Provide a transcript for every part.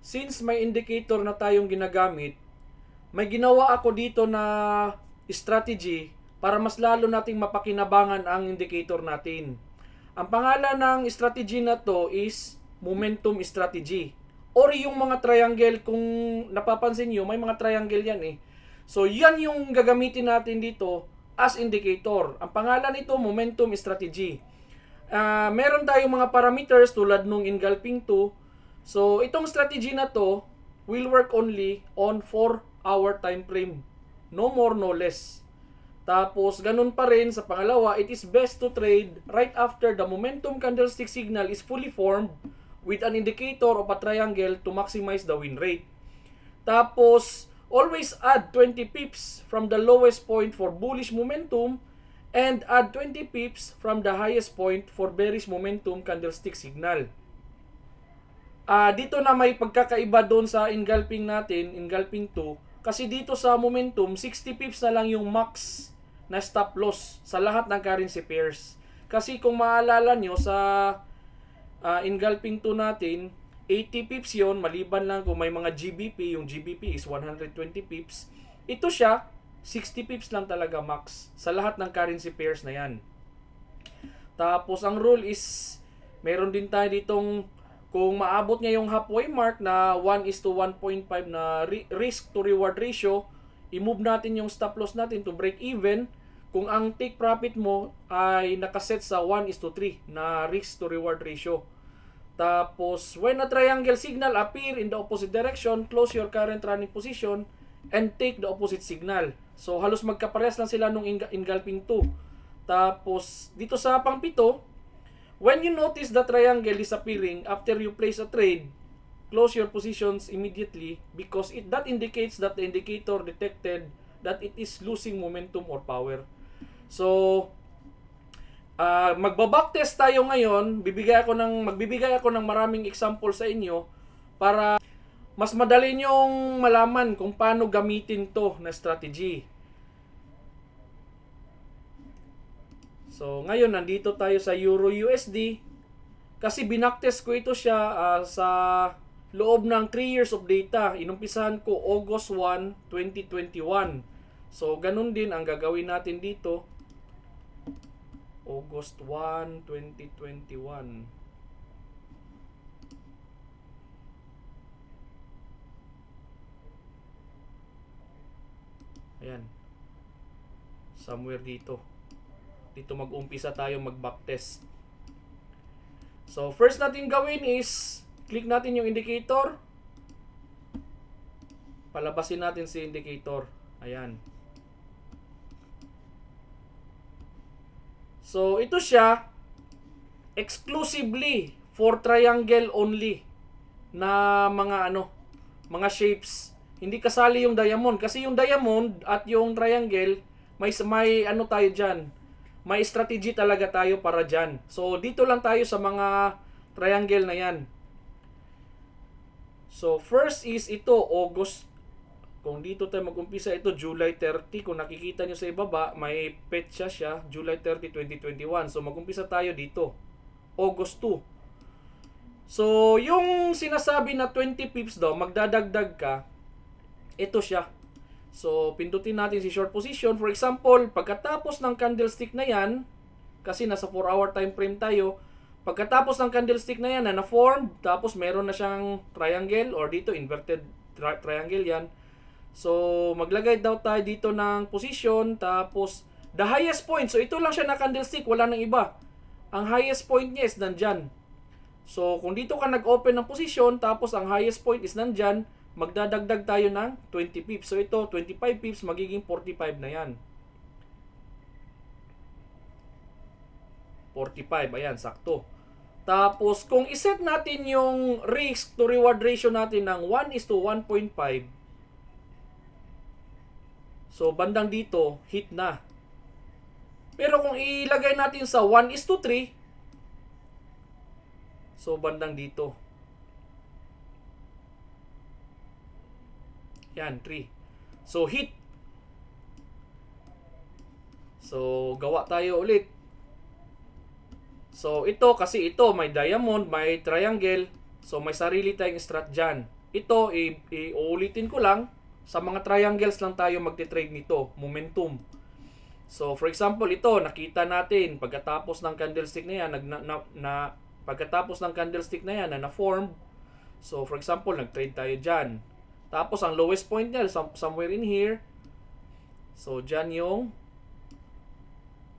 since may indicator na tayong ginagamit, may ginawa ako dito na strategy para mas lalo nating mapakinabangan ang indicator natin. Ang pangalan ng strategy na to is momentum strategy. Or yung mga triangle, kung napapansin nyo, may mga triangle yan eh. So yan yung gagamitin natin dito as indicator. Ang pangalan nito, momentum strategy. Meron tayong mga parameters tulad nung engulfing 2. So itong strategy na to will work only on 4-hour time frame. No more, no less. Tapos, ganun pa rin sa pangalawa, it is best to trade right after the momentum candlestick signal is fully formed with an indicator of a triangle to maximize the win rate. Tapos, always add 20 pips from the lowest point for bullish momentum and add 20 pips from the highest point for bearish momentum candlestick signal. Dito na may pagkakaiba doon sa engulfing natin, engulfing 2, kasi dito sa momentum, 60 pips na lang yung max na stop loss sa lahat ng currency pairs. Kasi kung maalala nyo sa engulfing 2 natin, 80 pips yon, maliban lang kung may mga GBP, yung GBP is 120 pips. Ito siya, 60 pips lang talaga max sa lahat ng currency pairs na yan. Tapos ang rule is, meron din tayo ditong, kung maabot niya yung halfway mark na 1:1.5 na risk to reward ratio, i-move natin yung stop loss natin to break even kung ang take profit mo ay nakaset sa 1:3 na risk to reward ratio. Tapos, when a triangle signal appear in the opposite direction, close your current running position and take the opposite signal. So, halos magkaparehas lang sila nung engulfing 2. Tapos, dito sa pang-7, when you notice the triangle is appearing after you place a trade, close your positions immediately because that indicates that the indicator detected that it is losing momentum or power. So, magba-backtest tayo ngayon. Magbibigay ako ng maraming example sa inyo para mas madali nyong malaman kung paano gamitin to na strategy. So, ngayon nandito tayo sa Euro USD kasi binacktest ko ito siya sa loob ng 3 years of data. Inumpisahan ko August 1, 2021. So, ganun din ang gagawin natin dito. August 1, 2021. Ayan. Somewhere dito. Dito mag-umpisa tayo mag-backtest. So, first natin gawin is click natin yung indicator. Palabasin natin si indicator. Ayan. So, ito siya exclusively for triangle only na mga shapes. Hindi kasali yung diamond kasi yung diamond at yung triangle may tayo diyan. May strategy talaga tayo para diyan. So, dito lang tayo sa mga triangle na 'yan. So, first is ito August. Kung dito tayo mag-umpisa, ito July 30. Kung nakikita nyo sa ibaba, may petsa siya, July 30, 2021. So, mag-umpisa tayo dito. August 2. So, yung sinasabi na 20 pips daw, magdadagdag ka, ito siya. So, pindutin natin si short position. For example, pagkatapos ng candlestick na yan, kasi nasa 4-hour time frame tayo, pagkatapos ng candlestick na yan na na-form, tapos meron na siyang triangle, or dito inverted triangle yan. So, maglagay daw tayo dito ng position, tapos the highest point. So, ito lang siya na candlestick, wala nang iba. Ang highest point niya is nandyan. So, kung dito ka nag-open ng position, tapos ang highest point is nandyan, magdadagdag tayo ng 20 pips. So, ito, 25 pips, magiging 45 na yan. 45, ayan, sakto. Tapos, kung iset natin yung risk to reward ratio natin ng 1:1.5, so, bandang dito, hit na. Pero kung ilagay natin sa 1:3, so, bandang dito. Yan, 3. So, hit. So, gawa tayo ulit. So, ito, kasi ito, may diamond, may triangle. So, may sarili tayong strat dyan. ito, uulitin ko lang, sa mga triangles lang tayo magte-trade nito, momentum. So, for example, ito, nakita natin, pagkatapos ng candlestick na yan, pagkatapos ng candlestick na yan, na na-form, so, for example, nag-trade tayo dyan. Tapos, ang lowest point niya, somewhere in here, so, dyan yung,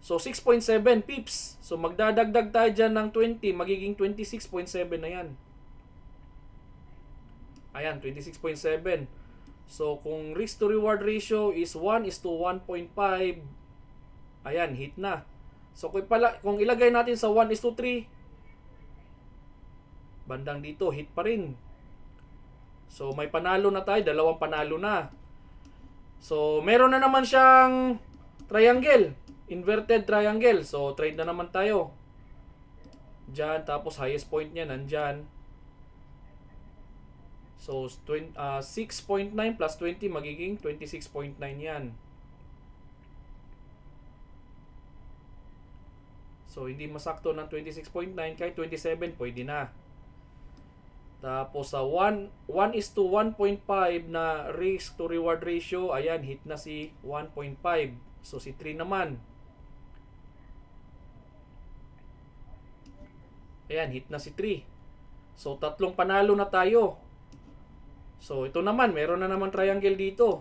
so, 6.7 pips. So, magdadagdag tayo dyan ng 20, magiging 26.7 na yan. Ayan, 26.7. So, kung risk to reward ratio is 1:1.5, ayan, hit na. So, kung ilagay natin sa 1:3, bandang dito, hit pa rin. So, may panalo na tayo, dalawang panalo na. So, meron na naman siyang triangle, inverted triangle. So, trade na naman tayo. Diyan, tapos highest point niya nandyan. So, 6.9 plus 20 magiging 26.9 yan. So, hindi masakto ng 26.9, kahit 27 pwede na. Tapos, sa 1:1.5 na risk to reward ratio, ayan, hit na si 1.5. So, si 3 naman. Ayan, hit na si 3. So, tatlong panalo na tayo. So, ito naman, meron na naman triangle dito.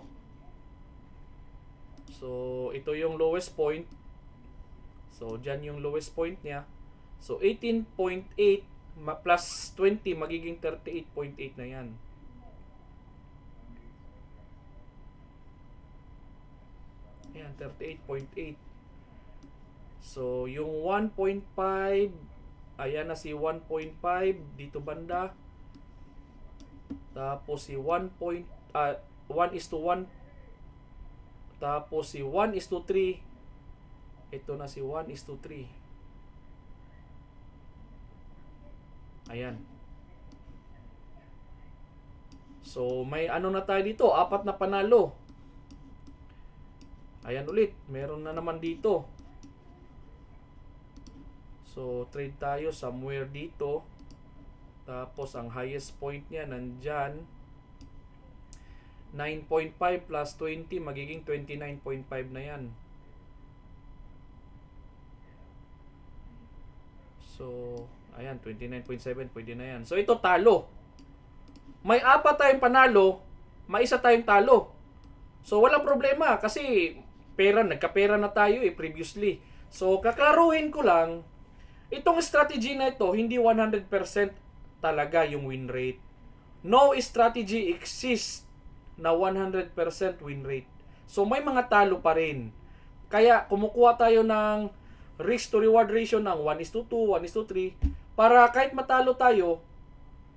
So, ito yung lowest point. So, dyan yung lowest point niya. So, 18.8 plus 20 magiging 38.8 na yan. Ayan, 38.8. So, yung 1.5, ayan na si 1.5 dito banda. Tapos si 1:1. Tapos si 1:3. Ito na si 1:3. Ayan. So, may ano na tayo dito, 4 na panalo. Ayan ulit, meron na naman dito. So, trade tayo somewhere dito. Tapos, ang highest point niya nandyan. 9.5 plus 20, magiging 29.5 na yan. So, ayan, 29.7, pwede na yan. So, ito talo. May 4 tayong panalo, may 1 tayong talo. So, walang problema kasi nagkapera na tayo previously. So, kaklaruhin ko lang, itong strategy na ito, hindi 100% talaga yung win rate. No strategy exists na 100% win rate. So, may mga talo pa rin. Kaya, kumukuha tayo ng risk to reward ratio ng 1:2, 1:3, para kahit matalo tayo,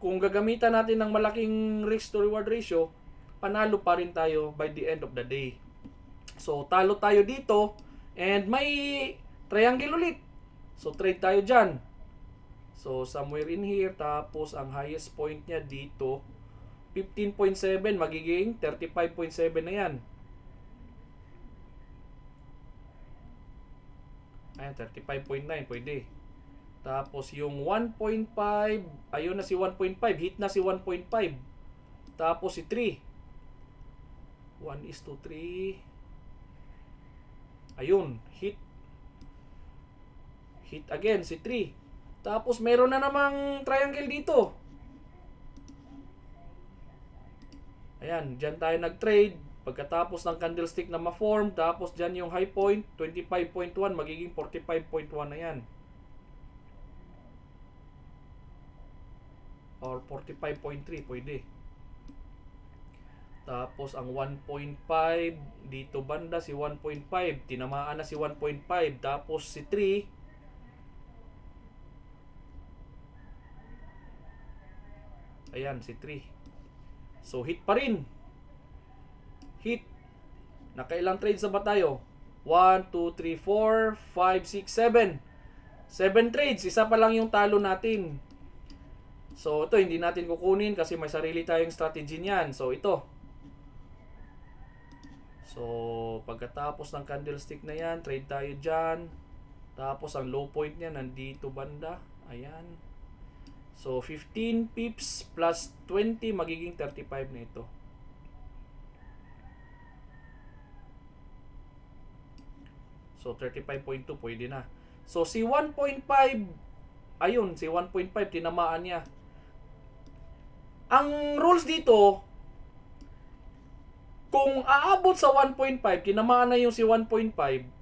kung gagamitan natin ng malaking risk to reward ratio, panalo pa rin tayo by the end of the day. So, talo tayo dito, and may triangle ulit. So, trade tayo dyan. So, somewhere in here, tapos ang highest point niya dito, 15.7, magiging 35.7 na yan. Ayan, 35.9, pwede. Tapos, yung 1.5, ayun na si 1.5, hit na si 1.5. Tapos, si 3. 1:3. Ayun, hit. Hit again, si 3. Tapos, meron na namang triangle dito. Ayan, dyan tayo nag-trade. Pagkatapos ng candlestick na ma-form, tapos dyan yung high point, 25.1, magiging 45.1 na yan. Or 45.3, pwede. Tapos, ang 1.5, dito banda si 1.5, tinamaan na si 1.5, tapos si 3, ayan, si 3. So, hit pa rin. Hit. Nakailang trades na ba tayo? 1, 2, 3, 4, 5, 6, 7. 7 trades. Isa pa lang yung talo natin. So, ito, hindi natin kukunin kasi may sarili tayong strategy niyan. So, ito. So, pagkatapos ng candlestick na yan, trade tayo dyan. Tapos, ang low point niya nandito banda. Ayan. So, 15 pips plus 20, magiging 35 na ito. So, 35.2, pwede na. So, si 1.5, ayun, si 1.5, tinamaan niya. Ang rules dito, kung aabot sa 1.5, tinamaan na yung si 1.5,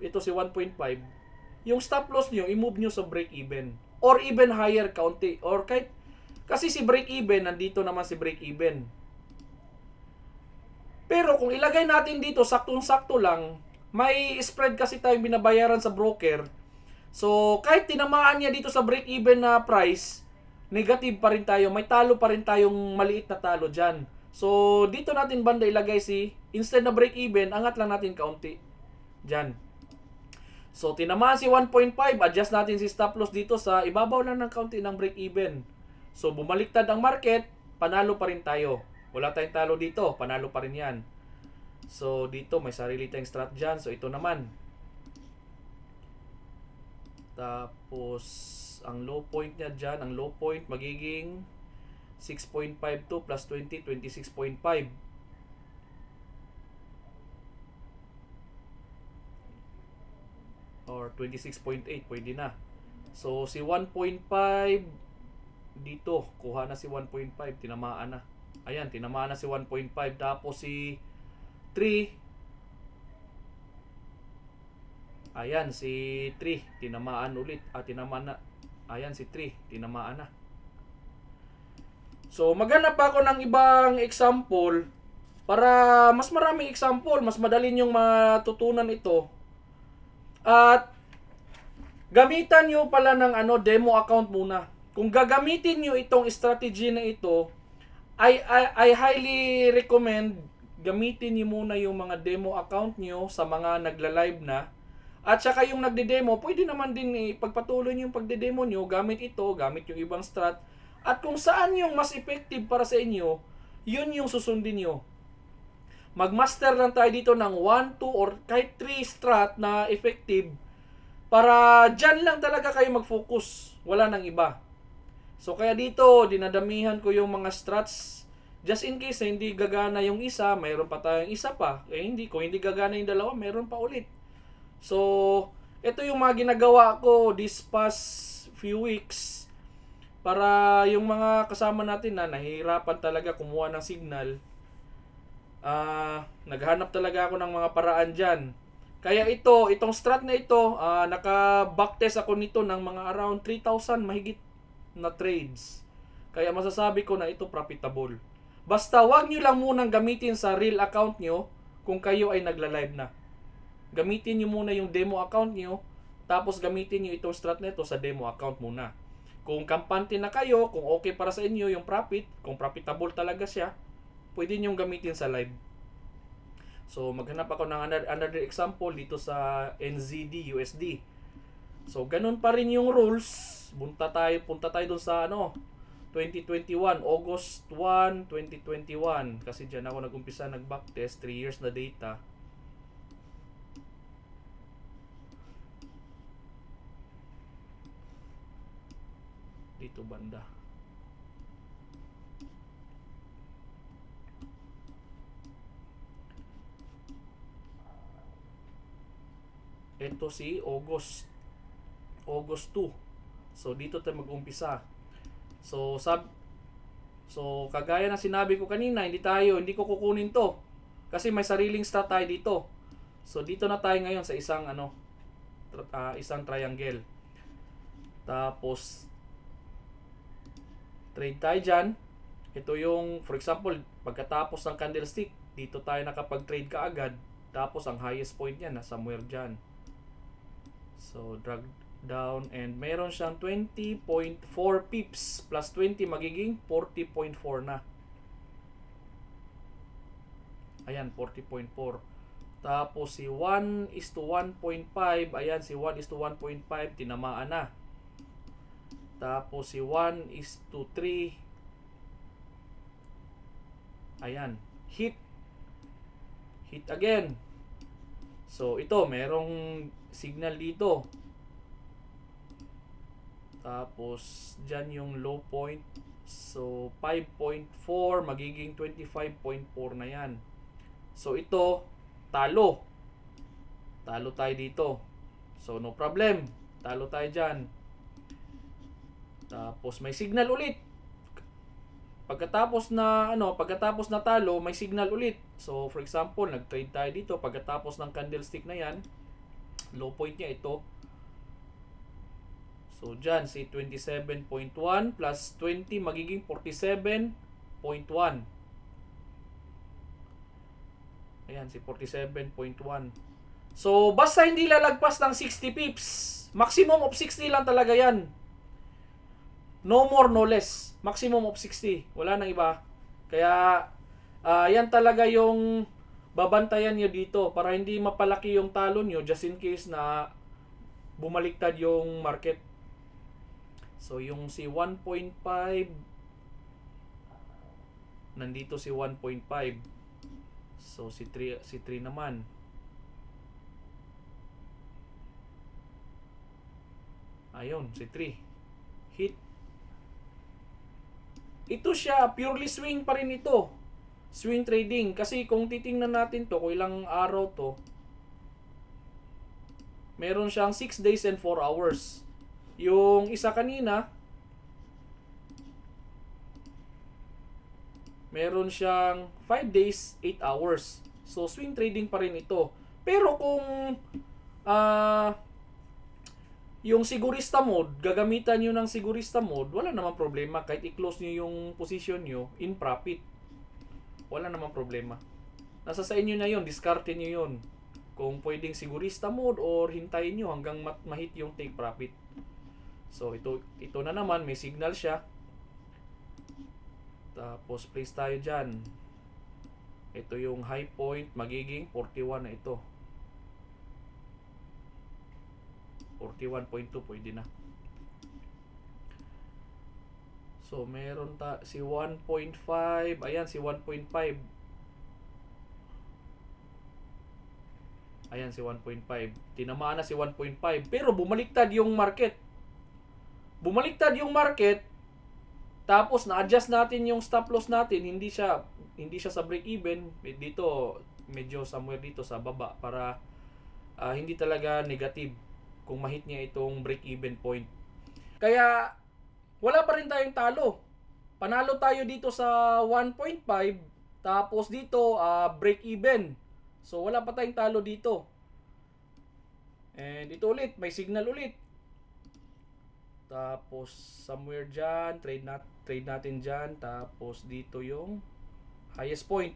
ito si 1.5, yung stop loss nyo, i-move nyo sa break even. Or even higher kaunti. Or kahit, kasi si break even, nandito naman si break even. Pero kung ilagay natin dito, saktong-sakto lang, may spread kasi tayong binabayaran sa broker. So, kahit tinamaan niya dito sa break-even na price, negative pa rin tayo. May talo pa rin tayong maliit na talo dyan. So, dito natin banda ilagay si, instead na break-even, angat lang natin kaunti. Dyan. So, tinamaan si 1.5, adjust natin si stop loss dito sa ibabaw lang ng kaunti ng break-even. So, bumaliktad ang market, panalo pa rin tayo. Wala tayong talo dito, panalo pa rin yan. So, dito may sarili tayong strat dyan. So, ito naman. Tapos, ang low point niya dyan, ang low point magiging 6.52 plus 20, 26.5. Or 26.8, pwede na. So, si 1.5, dito, kuha na si 1.5, tinamaan na. Ayan, tinamaan na si 1.5. Tapos si 3, ayan, si 3, tinamaan ulit. Tinamaan na. Ayan, si 3, tinamaan na. So, maghanap ako ng ibang example para mas maraming example, mas madali nyong matutunan ito. At gamitan nyo pala ng demo account muna. Kung gagamitin nyo itong strategy na ito, I highly recommend gamitin nyo muna yung mga demo account nyo sa mga nagla-live na. At saka yung nagde-demo, pwede naman din ipagpatuloy nyo yung pagde-demo nyo, gamit ito, gamit yung ibang strat. At kung saan yung mas effective para sa inyo, yun yung susundin nyo. Magmaster lang tayo dito ng 1, 2, or kahit 3 strat na effective para dyan lang talaga kayo mag-focus. Wala nang iba. So kaya dito, dinadamihan ko yung mga strats. Just in case hindi gagana yung isa, mayroon pa tayong isa pa. Kung hindi gagana yung dalawa, mayroon pa ulit. So, ito yung mga ginagawa ko this past few weeks para yung mga kasama natin na nahihirapan talaga kumuha ng signal, naghanap talaga ako ng mga paraan dyan. Kaya itong strat na ito, naka-backtest ako nito ng mga around 3,000 mahigit na trades. Kaya masasabi ko na ito profitable. Basta wag nyo lang munang gamitin sa real account nyo kung kayo ay nagla-live na. Gamitin nyo muna yung demo account nyo, tapos gamitin nyo itong strat na ito sa demo account muna. Kung kampante na kayo, kung okay para sa inyo yung profit, kung profitable talaga siya, pwede nyo gamitin sa live. So, maghanap ako ng another example dito sa NZD USD. So, ganun pa rin yung rules. Punta tayo dun sa 2021, August 1, 2021. Kasi dyan ako nag-umpisa nag-backtest, 3 years na data. Dito banda. Ito si August 2. So dito tayo mag-umpisa. So kagaya ng sinabi ko kanina, hindi ko kukunin to kasi may sariling stat tayo dito. So dito na tayo ngayon sa isang isang triangle. Tapos trade tayo dyan. Ito yung, for example, pagkatapos ng candlestick, dito tayo nakapag-trade kaagad. Tapos ang highest point niya na somewhere dyan. So drag down and meron siyang 20.4 pips plus 20 magiging 40.4 na. Ayan, 40.4. Tapos si 1:1.5, ayan, si 1:1.5 tinamaan na. Tapos si 1:3, ayan, hit again. So ito, merong signal dito. Tapos, dyan yung low point. So, 5.4 magiging 25.4 na yan. So, ito, talo. Talo tayo dito. So, no problem. Talo tayo dyan. Tapos, may signal ulit. Pagkatapos na talo, may signal ulit. So, for example, nag-trade tayo dito. Pagkatapos ng candlestick na yan, low point niya ito. So, dyan, si 27.1 plus 20 magiging 47.1. Ayan, si 47.1. So, basta hindi lalagpas ng 60 pips. Maximum of 60 lang talaga yan. No more, no less. Maximum of 60. Wala nang iba. Kaya, yan talaga yung babantayan nyo dito para hindi mapalaki yung talo nyo just in case na bumaliktad yung market. So, yung si 1.5, nandito si 1.5. So, si 3 naman. Ayun, si 3. Hit. Ito siya, purely swing pa rin ito. Swing trading. Kasi kung titingnan natin to, kung ilang araw to, meron siyang 6 days and 4 hours. Yung isa kanina, meron siyang 5 days, 8 hours. So, swing trading pa rin ito. Pero kung yung sigurista mode, gagamitan nyo ng sigurista mode, wala namang problema. Kahit i-close nyo yung position nyo in profit, wala namang problema. Nasa sa inyo na yun, discarte nyo yun. Kung pwedeng sigurista mode or hintayin nyo hanggang ma-hit yung take profit. So, ito na naman, may signal siya. Tapos, place tayo dyan. Ito yung high point, magiging 41 na ito. 41.2, pwede na. So, meron si 1.5. Ayan, si 1.5. Ayan, si 1.5. Tinamaan na si 1.5. Pero, bumaliktad yung market. Tapos na-adjust natin yung stop loss natin, hindi siya sa break even dito, medyo somewhere dito sa baba para hindi talaga negative kung ma-hit niya itong break even point. Kaya wala pa rin tayong talo. Panalo tayo dito sa 1.5, tapos dito break even. So wala pa tayong talo dito. And ito ulit, may signal ulit. Tapos somewhere dyan, trade natin dyan. Tapos dito yung highest point.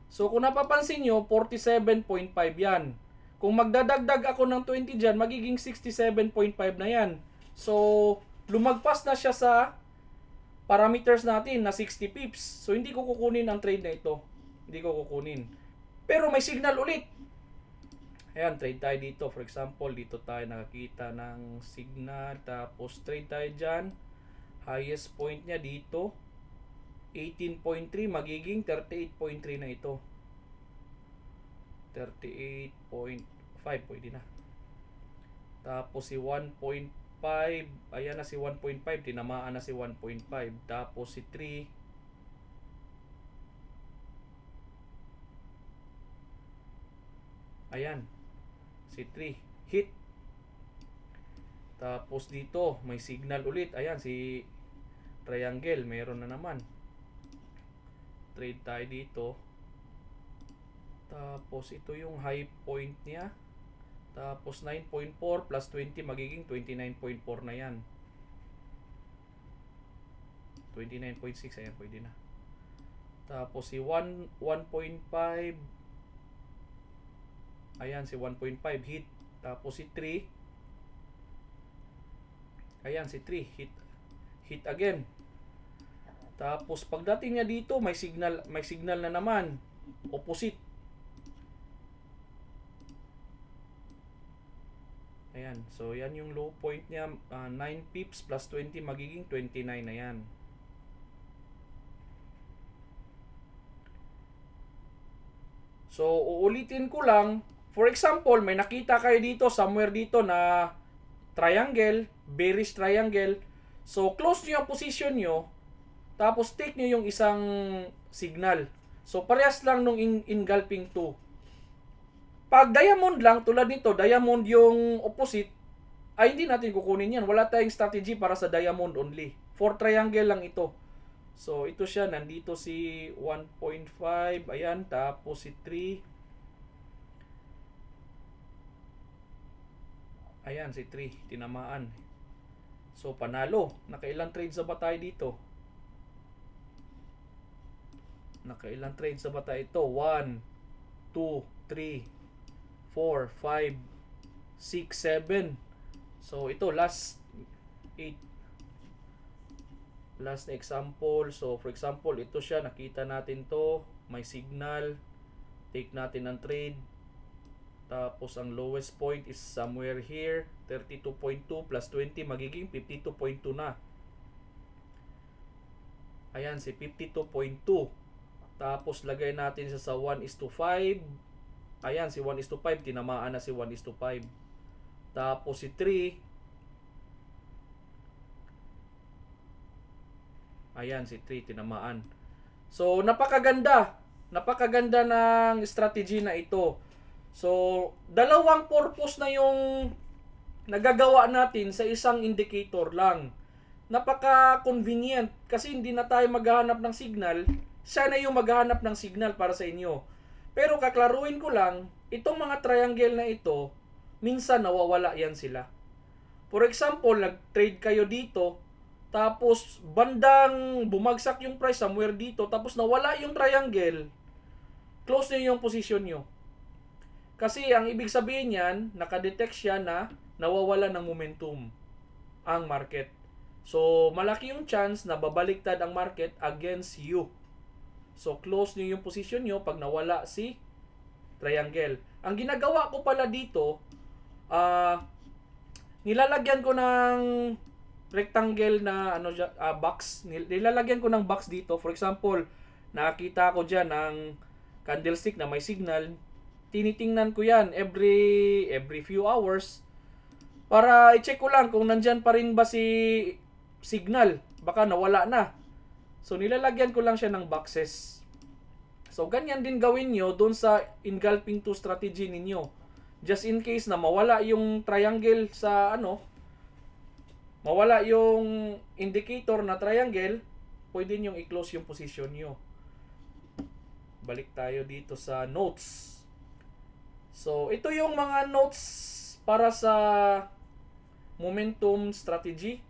So kung napapansin nyo, 47.5 yan. Kung magdadagdag ako ng 20 dyan, magiging 67.5 na yan. So lumagpas na siya sa parameters natin na 60 pips. So hindi ko kukunin ang trade na ito. Hindi ko kukunin. Pero may signal ulit. Ayan, trade tayo dito. For example, dito tayo nakakita ng signal. Tapos trade tayo dyan. Highest point niya dito, 18.3. Magiging 38.3 na ito. 38.5. Pwede na. Tapos si 1.5. Ayan na si 1.5. Tinamaan na si 1.5. Tapos si 3. Ayan. Si 3. Hit. Tapos dito, may signal ulit. Ayan, si triangle. Meron na naman. Trade tayo dito. Tapos ito yung high point niya. Tapos 9.4 plus 20 magiging 29.4 na yan. 29.6. Ayan, pwede na. Tapos si 1.5. Ayan, si 1.5 hit. Tapos si 3. Ayan, si 3 hit. Hit again. Tapos pagdating niya dito, may signal na naman. Opposite. Ayan. So, yan yung low point niya. 9 pips plus 20 magiging 29 na yan. So, uulitin ko lang. For example, may nakita kayo dito, somewhere dito na triangle, bearish triangle. So, close nyo yung position nyo, tapos take nyo yung isang signal. So, parehas lang nung engulfing 2. Pag diamond lang, tulad nito, diamond yung opposite, ay hindi natin kukunin yan. Wala tayong strategy para sa diamond only. For triangle lang ito. So, ito siya. Nandito si 1.5. Ayan. Tapos si 3. Ayan, si 3. Tinamaan. So, panalo. Nakailang trades na ba tayo dito? Nakailang trades na ba tayo ito? 1, 2, 3, 4, 5, 6, 7. So, ito, last 8. Last na example. So, for example, ito siya. Nakita natin to. May signal. Take natin ang trade. Tapos, ang lowest point is somewhere here. 32.2 plus 20. Magiging 52.2 na. Ayan, si 52.2. Tapos, lagay natin sa 1:5. Ayan, si 1:5. Tinamaan na si 1:5. Tapos, si 3. Ayan, si 3 tinamaan. So, napakaganda. Napakaganda ng strategy na ito. So, dalawang purpose na yung nagagawa natin sa isang indicator lang. Napaka-convenient kasi hindi na tayo maghahanap ng signal. Siya na yung maghahanap ng signal para sa inyo. Pero kaklaruin ko lang, itong mga triangle na ito, minsan nawawala yan sila. For example, nag-trade kayo dito, tapos bandang bumagsak yung price somewhere dito, tapos nawala yung triangle, close nyo yung position nyo. Kasi ang ibig sabihin yan, nakadetect siya na nawawala ng momentum ang market. So, malaki yung chance na babaliktad ang market against you. So, close nyo yung position nyo pag nawala si triangle. Ang ginagawa ko pala dito, nilalagyan ko ng rectangle na box. Nilalagyan ko ng box dito. For example, nakita ko dyan ng candlestick na may signal. Tinitingnan ko yan every few hours para i-check ko lang kung nandyan pa rin ba si signal. Baka nawala na. So, nilalagyan ko lang siya ng boxes. So, ganyan din gawin nyo dun sa engulfing 2 strategy ninyo. Just in case na mawala yung triangle sa mawala yung indicator na triangle, pwede nyo i-close yung position nyo. Balik tayo dito sa notes. So, ito yung mga notes para sa momentum strategy.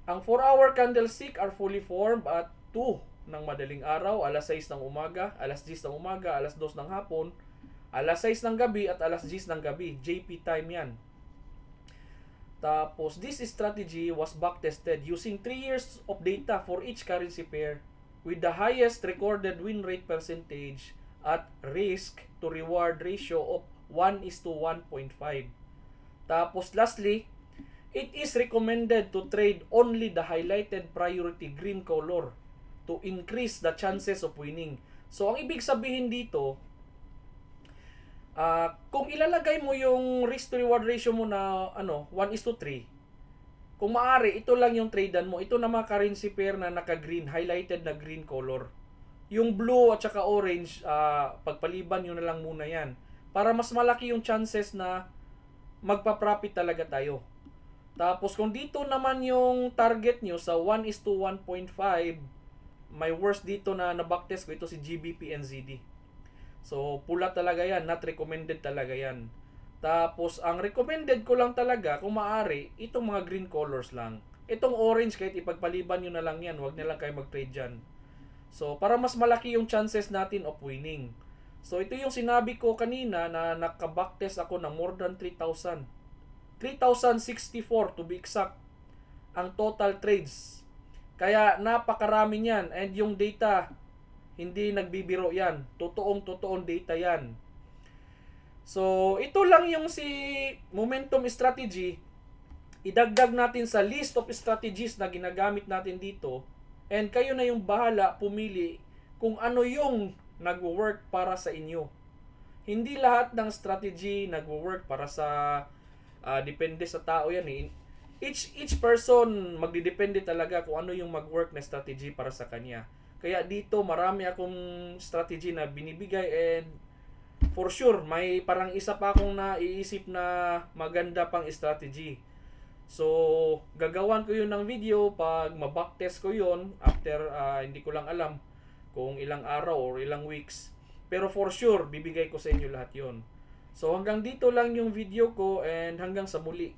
Ang 4-hour candlestick are fully formed at 2 ng madaling araw, alas 6 ng umaga, alas 10 ng umaga, alas 2 ng hapon, alas 6 ng gabi at alas 10 ng gabi. JP time yan. Tapos, this strategy was backtested using 3 years of data for each currency pair with the highest recorded win rate percentage at risk to reward ratio of 1:1.5. Tapos, lastly, it is recommended to trade only the highlighted priority green color to increase the chances of winning. So, ang ibig sabihin dito, kung ilalagay mo yung risk to reward ratio mo na 1:3, kung maaari, ito lang yung tradean mo. Ito na mga currency pair na naka-green, highlighted na green color. Yung blue at saka orange, pagpaliban nyo na lang muna yan. Para mas malaki yung chances na magpa-profit talaga tayo. Tapos kung dito naman yung target nyo sa 1:1.5, may worst dito na backtest ko, ito si GBP NZD. So, pula talaga yan. Not recommended talaga yan. Tapos, ang recommended ko lang talaga, kung maaari, itong mga green colors lang. Itong orange, kahit ipagpaliban nyo na lang yan, huwag na lang kayo mag-trade dyan. So, para mas malaki yung chances natin of winning. So, ito yung sinabi ko kanina na naka-backtest ako ng more than 3,000. 3,064 to be exact ang total trades. Kaya, napakarami niyan. And yung data, hindi nagbibiro yan. Totoong data yan. So, ito lang yung si momentum strategy. Idagdag natin sa list of strategies na ginagamit natin dito. And kayo na yung bahala pumili kung ano yung nagwo-work para sa inyo. Hindi lahat ng strategy nagwo-work para sa depende sa tao yan eh. each person magdidepende talaga kung ano yung mag-work na strategy para sa kanya. Kaya dito marami akong strategy na binibigay, and for sure may parang isa pa akong naiisip na maganda pang strategy. So, gagawan ko yun ng video pag mabacktest ko yun after hindi ko lang alam kung ilang araw or ilang weeks. Pero for sure, bibigay ko sa inyo lahat yun. So, hanggang dito lang yung video ko, and hanggang sa muli.